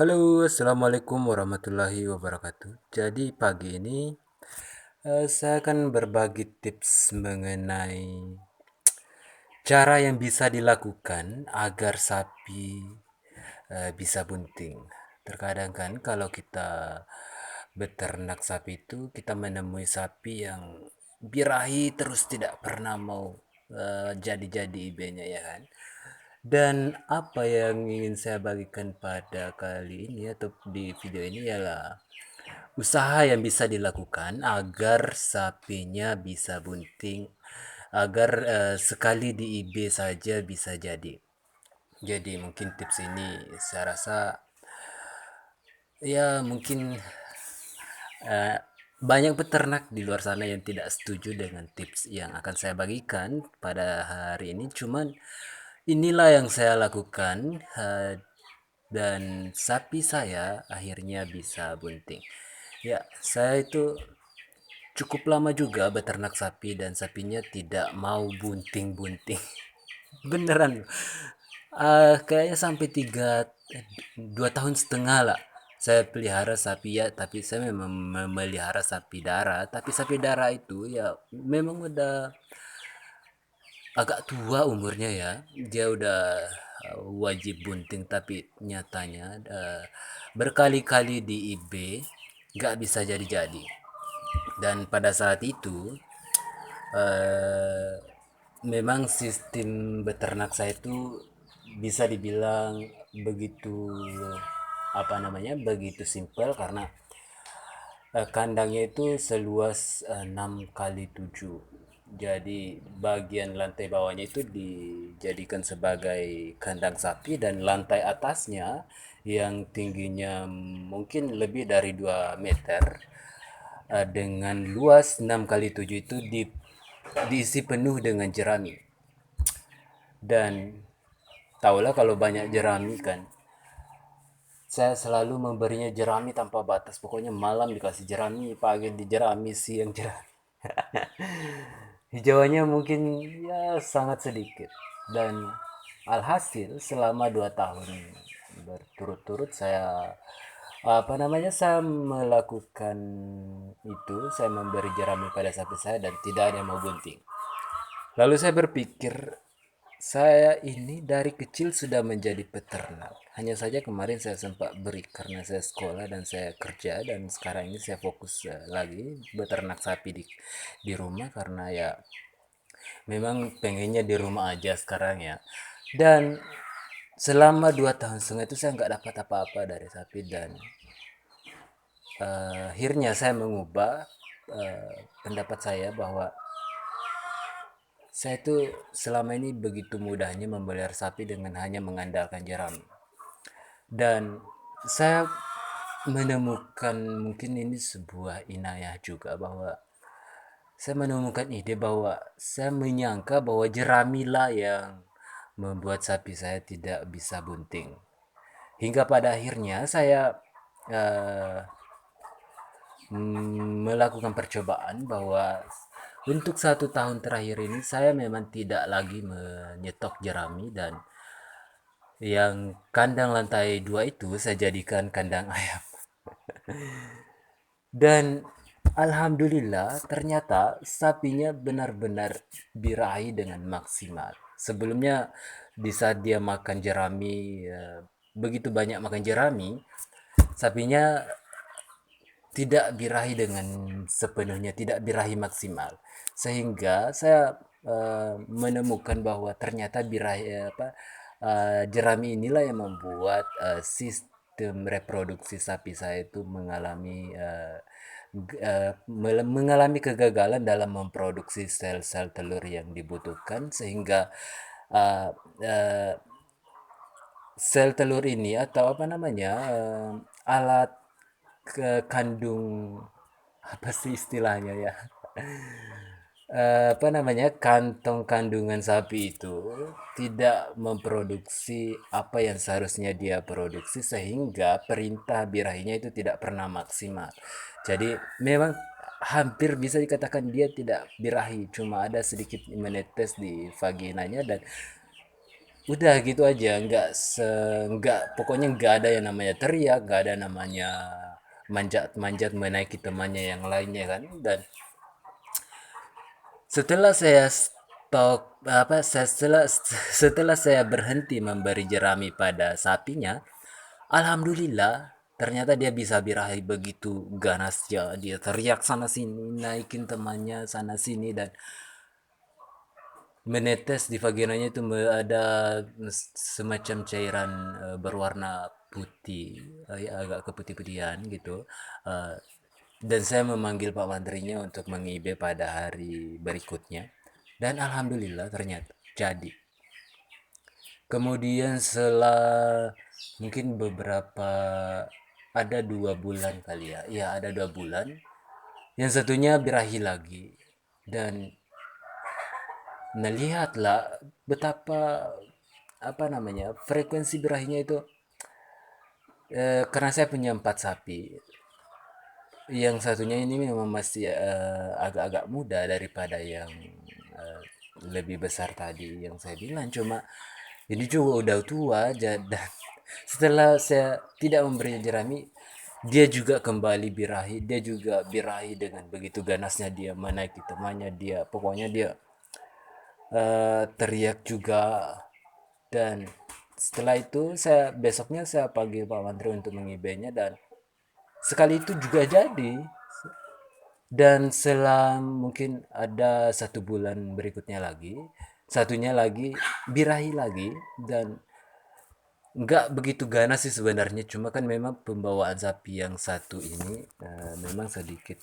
Halo, assalamualaikum warahmatullahi wabarakatuh. Jadi pagi ini saya akan berbagi tips mengenai cara yang bisa dilakukan agar sapi bisa bunting. Terkadang kan kalau kita beternak sapi itu kita menemui sapi yang birahi terus tidak pernah mau jadi-jadi ibenya ya kan. Dan apa yang ingin saya bagikan pada kali ini atau di video ini ialah usaha yang bisa dilakukan agar sapinya bisa bunting, agar sekali di IB saja bisa jadi. Jadi mungkin tips ini saya rasa ya mungkin eh, banyak peternak di luar sana yang tidak setuju dengan tips yang akan saya bagikan pada hari ini. Cuman inilah yang saya lakukan dan sapi saya akhirnya bisa bunting. Ya, saya itu cukup lama juga beternak sapi dan sapinya tidak mau bunting-bunting. Beneran. Kayaknya sampai 2 tahun setengah lah. Saya pelihara sapi ya, tapi saya memang memelihara sapi darah. Tapi sapi darah itu ya memang udah agak tua umurnya ya. Dia udah wajib bunting, tapi nyatanya berkali-kali di IB nggak bisa jadi-jadi. Dan pada saat itu eh, memang sistem beternak saya itu bisa dibilang begitu apa namanya begitu simpel karena kandangnya itu seluas 6 kali 7. Jadi bagian lantai bawahnya itu dijadikan sebagai kandang sapi dan lantai atasnya yang tingginya mungkin lebih dari 2 meter dengan luas 6 kali 7 itu diisi penuh dengan jerami. Dan tahulah kalau banyak jerami kan, saya selalu memberinya jerami tanpa batas. Pokoknya malam dikasih jerami, pagi di jerami, siang jerami. Hijauannya mungkin ya sangat sedikit. Dan alhasil selama 2 tahun berturut-turut saya apa namanya saya melakukan itu, saya memberi jerami pada sapi saya dan tidak ada yang mau bunting. Lalu saya berpikir, saya ini dari kecil sudah menjadi peternak. Hanya saja kemarin saya sempat beri karena saya sekolah dan saya kerja dan sekarang ini saya fokus lagi beternak sapi di rumah karena ya memang pengennya di rumah aja sekarang ya. Dan selama 2 tahun setengah itu saya nggak dapat apa-apa dari sapi dan akhirnya saya mengubah pendapat saya bahwa saya itu selama ini begitu mudahnya memelihara sapi dengan hanya mengandalkan jerami. Dan saya menemukan mungkin ini sebuah inayah juga bahwa saya menemukan ide bahwa saya menyangka bahwa jerami lah yang membuat sapi saya tidak bisa bunting. Hingga pada akhirnya saya eh, melakukan percobaan bahwa untuk 1 tahun terakhir ini saya memang tidak lagi menyetok jerami dan yang kandang lantai 2 itu saya jadikan kandang ayam. Dan alhamdulillah ternyata sapinya benar-benar birahi dengan maksimal. Sebelumnya di saat dia makan jerami, begitu banyak makan jerami, sapinya tidak birahi dengan sepenuhnya, tidak birahi maksimal. Sehingga saya menemukan bahwa ternyata birahi jerami inilah yang membuat sistem reproduksi sapi saya itu mengalami kegagalan dalam memproduksi sel-sel telur yang dibutuhkan sehingga uh, uh, sel telur ini atau apa namanya alat kandung apa sih istilahnya ya apa namanya kantong kandungan sapi itu tidak memproduksi apa yang seharusnya dia produksi sehingga perintah birahinya itu tidak pernah maksimal. Jadi memang hampir bisa dikatakan dia tidak birahi, cuma ada sedikit menetes di vaginanya dan udah gitu aja, nggak, pokoknya nggak ada yang namanya teriak, nggak ada namanya manjat-manjat menaiki temannya yang lainnya kan. Dan setelah saya stop apa setelah saya berhenti memberi jerami pada sapinya, alhamdulillah ternyata dia bisa birahi begitu ganasnya. Dia teriak sana sini, naikin temannya sana sini, dan menetes di vaginanya itu ada semacam cairan berwarna putih, ya, agak keputih-putihan gitu. Eh, dan saya memanggil Pak Mantrinya untuk mengibe pada hari berikutnya, dan alhamdulillah ternyata jadi. Kemudian setelah mungkin beberapa, ada 2 bulan kali ya, ya ada 2 bulan, yang satunya birahi lagi. Dan nah, lihatlah betapa apa namanya frekuensi birahinya itu, karena saya punya 4 sapi, yang satunya ini memang masih agak-agak muda daripada yang eh, lebih besar tadi yang saya bilang. Cuma ini juga udah tua aja, dan setelah saya tidak memberi jerami, dia juga kembali birahi. Dia juga birahi dengan begitu ganasnya, dia menaiki temannya, dia pokoknya dia teriak juga. Dan setelah itu saya besoknya saya panggil Pak Mantri untuk mengibenya, dan sekali itu juga jadi. Dan selang mungkin ada 1 bulan berikutnya lagi, satunya lagi birahi lagi. Dan nggak begitu ganas sih sebenarnya, cuma kan memang pembawaan sapi yang satu ini memang sedikit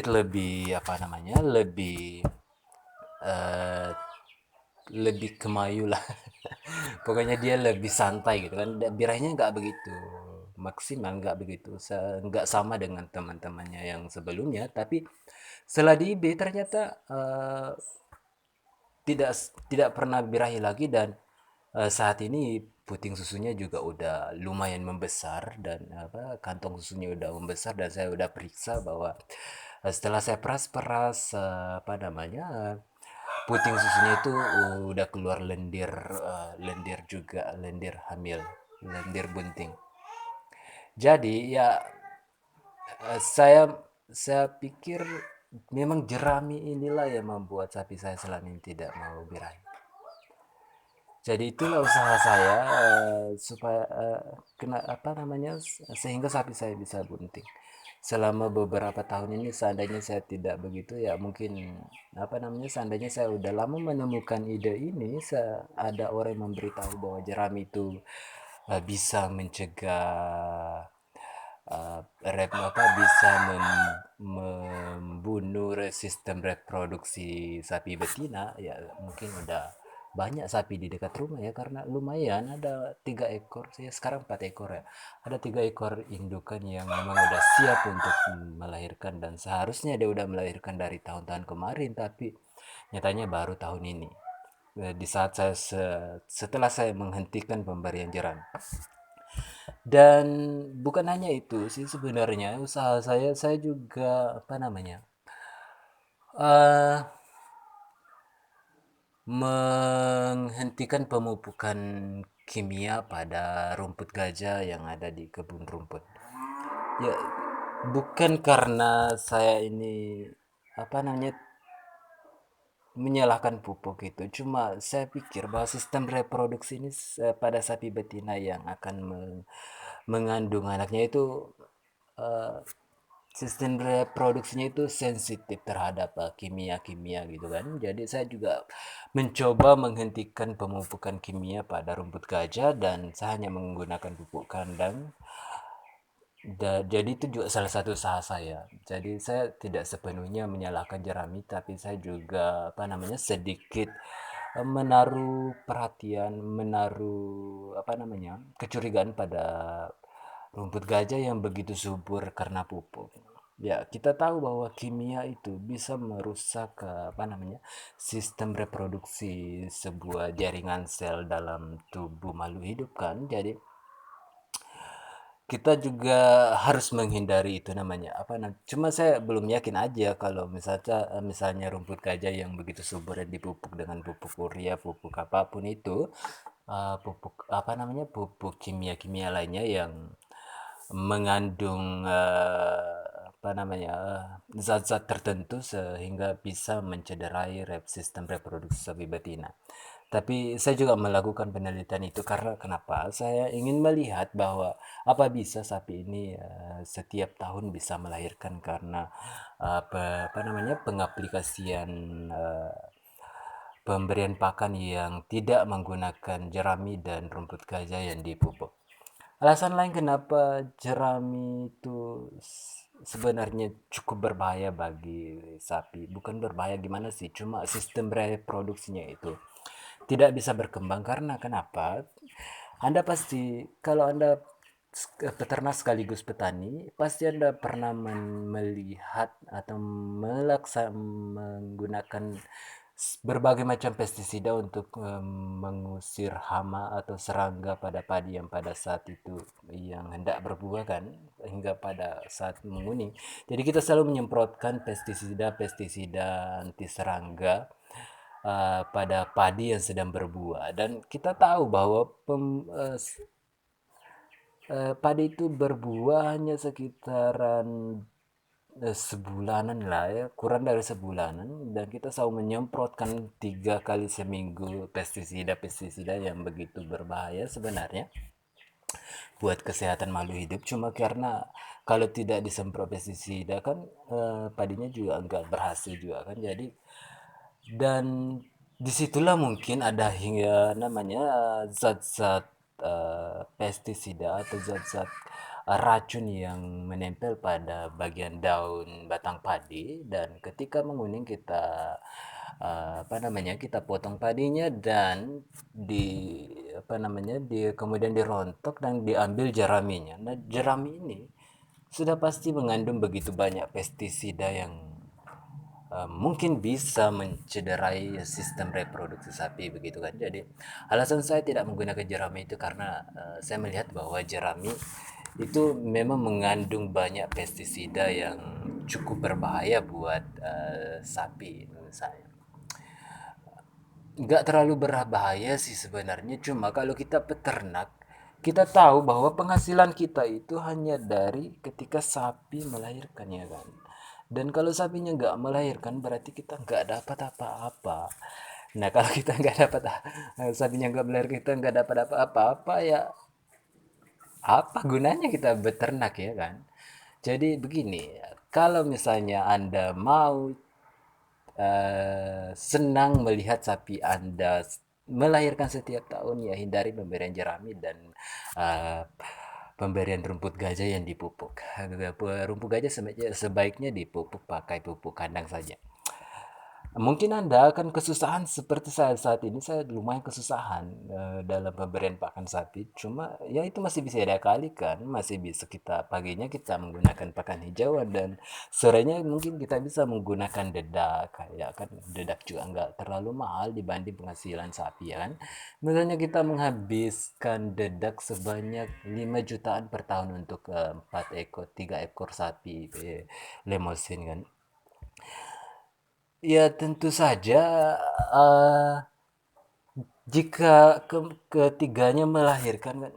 lebih, apa namanya, eh, lebih kemayu lah. Pokoknya dia lebih santai gitu kan. Birahnya nggak begitu maksimal, nggak begitu nggak sama dengan teman-temannya yang sebelumnya. Tapi setelah di IB ternyata tidak tidak pernah birahi lagi. Dan saat ini puting susunya juga udah lumayan membesar, dan apa, kantong susunya udah membesar. Dan saya udah periksa bahwa setelah saya peras-peras apa namanya, puting susunya itu udah keluar lendir, lendir juga, lendir hamil, lendir bunting. Jadi ya, saya pikir memang jerami inilah yang membuat sapi saya selama ini tidak mau birahi. Jadi itulah usaha saya supaya kena apa namanya, sehingga sapi saya bisa bunting. Selama beberapa tahun ini seandainya saya tidak begitu, ya mungkin apa namanya, seandainya saya udah lama menemukan ide ini, ada orang yang memberitahu bahwa jerami itu bisa mencegah bisa membunuh sistem reproduksi sapi betina, ya mungkin udah banyak sapi di dekat rumah ya. Karena lumayan ada 3 ekor, saya sekarang 4 ekor ya. Ada 3 ekor indukan yang memang udah siap untuk melahirkan, dan seharusnya dia udah melahirkan dari tahun-tahun kemarin, tapi nyatanya baru tahun ini. Di saat setelah saya menghentikan pemberian jerami. Dan bukan hanya itu sih sebenarnya, usaha saya juga apa namanya, eh menghentikan pemupukan kimia pada rumput gajah yang ada di kebun rumput. Ya, bukan karena saya ini apa namanya menyalahkan pupuk itu, cuma saya pikir bahwa sistem reproduksi ini pada sapi betina yang akan mengandung anaknya itu, eh, sistem reproduksinya itu sensitif terhadap kimia-kimia gitu kan. Jadi saya juga mencoba menghentikan pemupukan kimia pada rumput gajah, dan saya hanya menggunakan pupuk kandang. Jadi itu juga salah satu usaha saya. Jadi saya tidak sepenuhnya menyalahkan jerami, tapi saya juga apa namanya sedikit menaruh perhatian, menaruh apa namanya kecurigaan pada rumput gajah yang begitu subur karena pupuk. Ya, kita tahu bahwa kimia itu bisa merusak apa namanya sistem reproduksi sebuah jaringan sel dalam tubuh makhluk hidup kan. Jadi kita juga harus menghindari itu namanya apa cuma saya belum yakin aja kalau misalnya rumput gajah yang begitu subur dan dipupuk dengan pupuk urea, pupuk apapun itu, pupuk apa namanya, pupuk kimia-kimia lainnya yang mengandung apa namanya, zat-zat tertentu sehingga bisa mencederai sistem reproduksi sapi betina. Tapi saya juga melakukan penelitian itu karena kenapa? Saya ingin melihat bahwa apa bisa sapi ini setiap tahun bisa melahirkan karena apa namanya, pengaplikasian eh, pemberian pakan yang tidak menggunakan jerami dan rumput gajah yang dipupuk. Alasan lain kenapa jerami itu sebenarnya cukup berbahaya bagi sapi. Bukan berbahaya gimana sih, cuma sistem reproduksinya itu tidak bisa berkembang karena kenapa? Anda pasti kalau Anda peternak sekaligus petani, pasti Anda pernah melihat atau menggunakan berbagai macam pestisida untuk mengusir hama atau serangga pada padi yang pada saat itu yang hendak berbuah kan hingga pada saat menguning. Jadi kita selalu menyemprotkan pestisida-pestisida anti serangga pada padi yang sedang berbuah dan kita tahu bahwa padi itu berbuah hanya sekitaran sebulanan lah ya, kurang dari sebulanan dan kita selalu menyemprotkan 3 kali seminggu pestisida-pestisida yang begitu berbahaya sebenarnya buat kesehatan makhluk hidup cuma karena kalau tidak disemprot pestisida kan padinya juga enggak berhasil juga kan jadi dan disitulah mungkin ada hingga namanya zat-zat pestisida atau zat-zat racun yang menempel pada bagian daun batang padi dan ketika menguning kita apa namanya kita potong padinya dan di apa namanya kemudian dirontok dan diambil jeraminya. Nah jerami ini sudah pasti mengandung begitu banyak pestisida yang mungkin bisa mencederai sistem reproduksi sapi begitu kan. Jadi alasan saya tidak menggunakan jerami itu karena saya melihat bahwa jerami itu memang mengandung banyak pestisida yang cukup berbahaya buat sapi menurut saya. Nggak terlalu berbahaya sih sebenarnya cuma kalau kita peternak kita tahu bahwa penghasilan kita itu hanya dari ketika sapi melahirkannya kan dan kalau sapinya nggak melahirkan berarti kita nggak dapat apa-apa. Nah kalau kita nggak dapat sapinya nggak melahirkan kita nggak dapat apa-apa ya apa gunanya kita beternak ya kan. Jadi begini, kalau misalnya Anda mau senang melihat sapi Anda melahirkan setiap tahun ya hindari pemberian jerami dan eh, pemberian rumput gajah yang dipupuk. Rumput gajah sebaiknya dipupuk pakai pupuk kandang saja. Mungkin Anda akan kesusahan seperti saya saat ini. Saya lumayan kesusahan dalam pemberian pakan sapi. Cuma ya itu masih bisa diakali kan. Masih bisa kita paginya kita menggunakan pakan hijauan dan sorenya mungkin kita bisa menggunakan dedak. Ya kan dedak juga nggak terlalu mahal dibanding penghasilan sapi ya kan. Misalnya kita menghabiskan dedak sebanyak 5 jutaan per tahun untuk 4 ekor, 3 ekor sapi lemosin kan. Ya tentu saja eh, jika ketiganya melahirkan kan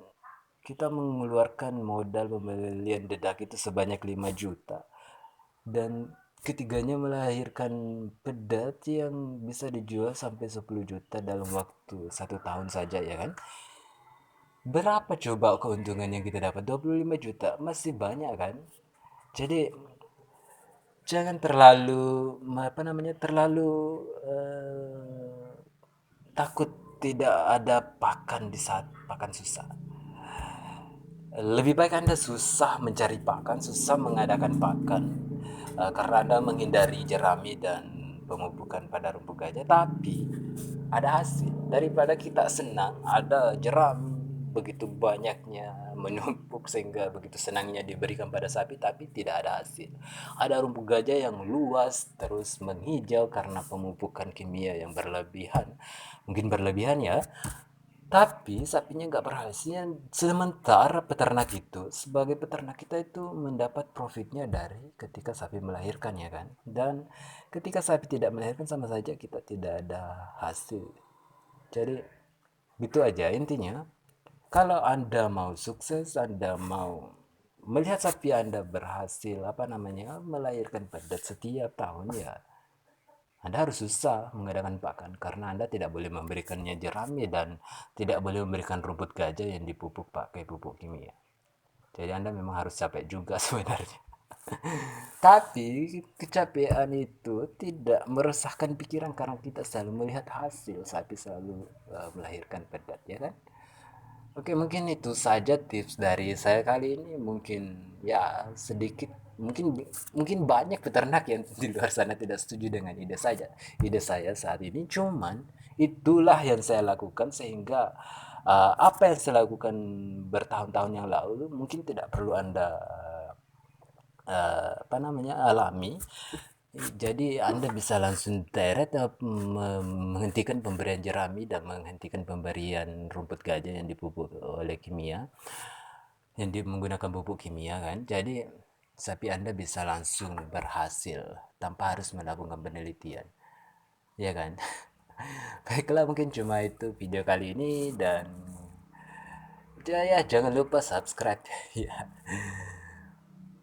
kita mengeluarkan modal pembelian dedak itu sebanyak 5 juta dan ketiganya melahirkan pedat yang bisa dijual sampai 10 juta dalam waktu 1 tahun saja ya kan. Berapa coba keuntungan yang kita dapat? 25 juta masih banyak kan. Jadi jangan terlalu apa namanya terlalu takut tidak ada pakan di saat pakan susah. Lebih baik Anda susah mencari pakan, susah mengadakan pakan karena Anda menghindari jerami dan pemupukan pada rumput gajah, tapi ada hasil daripada kita senang ada jerami begitu banyaknya menumpuk sehingga begitu senangnya diberikan pada sapi tapi tidak ada hasil. Ada rumput gajah yang luas terus menghijau karena pemupukan kimia yang berlebihan, mungkin berlebihan ya, Tapi sapinya nggak berhasil. Sementara peternak itu, sebagai peternak kita itu mendapat profitnya dari ketika sapi melahirkan ya kan. Dan ketika sapi tidak melahirkan sama saja kita tidak ada hasil. Jadi itu aja intinya. Kalau Anda mau sukses, Anda mau melihat sapi Anda berhasil apa namanya melahirkan pada setiap tahun ya anda harus susah mengadakan pakan karena Anda tidak boleh memberikannya jerami dan tidak boleh memberikan rumput gajah yang dipupuk pakai pupuk kimia. Jadi Anda memang harus capek juga sebenarnya. Tapi kecapean itu tidak meresahkan pikiran karena kita selalu melihat hasil sapi selalu melahirkan pedat ya kan. Oke, mungkin itu saja tips dari saya kali ini. Mungkin ya sedikit, mungkin mungkin banyak peternak yang di luar sana tidak setuju dengan ide saya saat ini. Cuman itulah yang saya lakukan sehingga apa yang saya lakukan bertahun-tahun yang lalu mungkin tidak perlu Anda apa namanya alami. Jadi Anda bisa langsung teret menghentikan pemberian jerami dan menghentikan pemberian rumput gajah yang dipupuk oleh kimia, yang menggunakan pupuk kimia kan. Jadi sapi Anda bisa langsung berhasil tanpa harus melakukan penelitian, ya kan? Baiklah mungkin cuma itu video kali ini dan ya jangan lupa subscribe ya.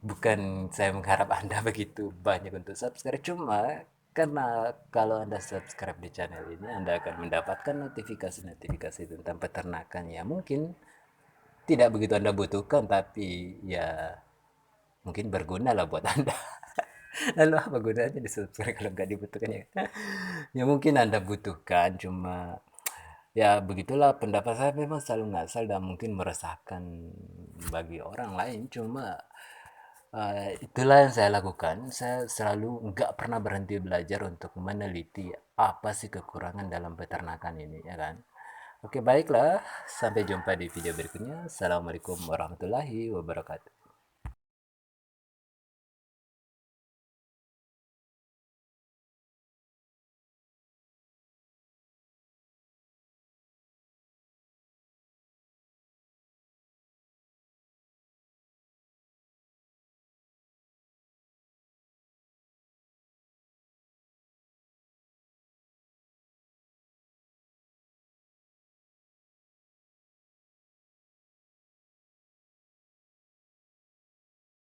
Bukan saya mengharap Anda begitu banyak untuk subscribe, cuma karena kalau Anda subscribe di channel ini, Anda akan mendapatkan notifikasi-notifikasi tentang peternakan ya mungkin tidak begitu Anda butuhkan, tapi ya mungkin berguna lah buat Anda. Lalu apa gunanya di subscribe kalau nggak dibutuhkan ya? Ya mungkin Anda butuhkan, cuma ya begitulah pendapat saya memang selalu ngasal dan mungkin meresahkan bagi orang lain, cuma itulah yang saya lakukan. Saya selalu nggak pernah berhenti belajar untuk meneliti apa sih kekurangan dalam peternakan ini, ya kan? Oke, baiklah. Sampai jumpa di video berikutnya. Assalamualaikum warahmatullahi wabarakatuh.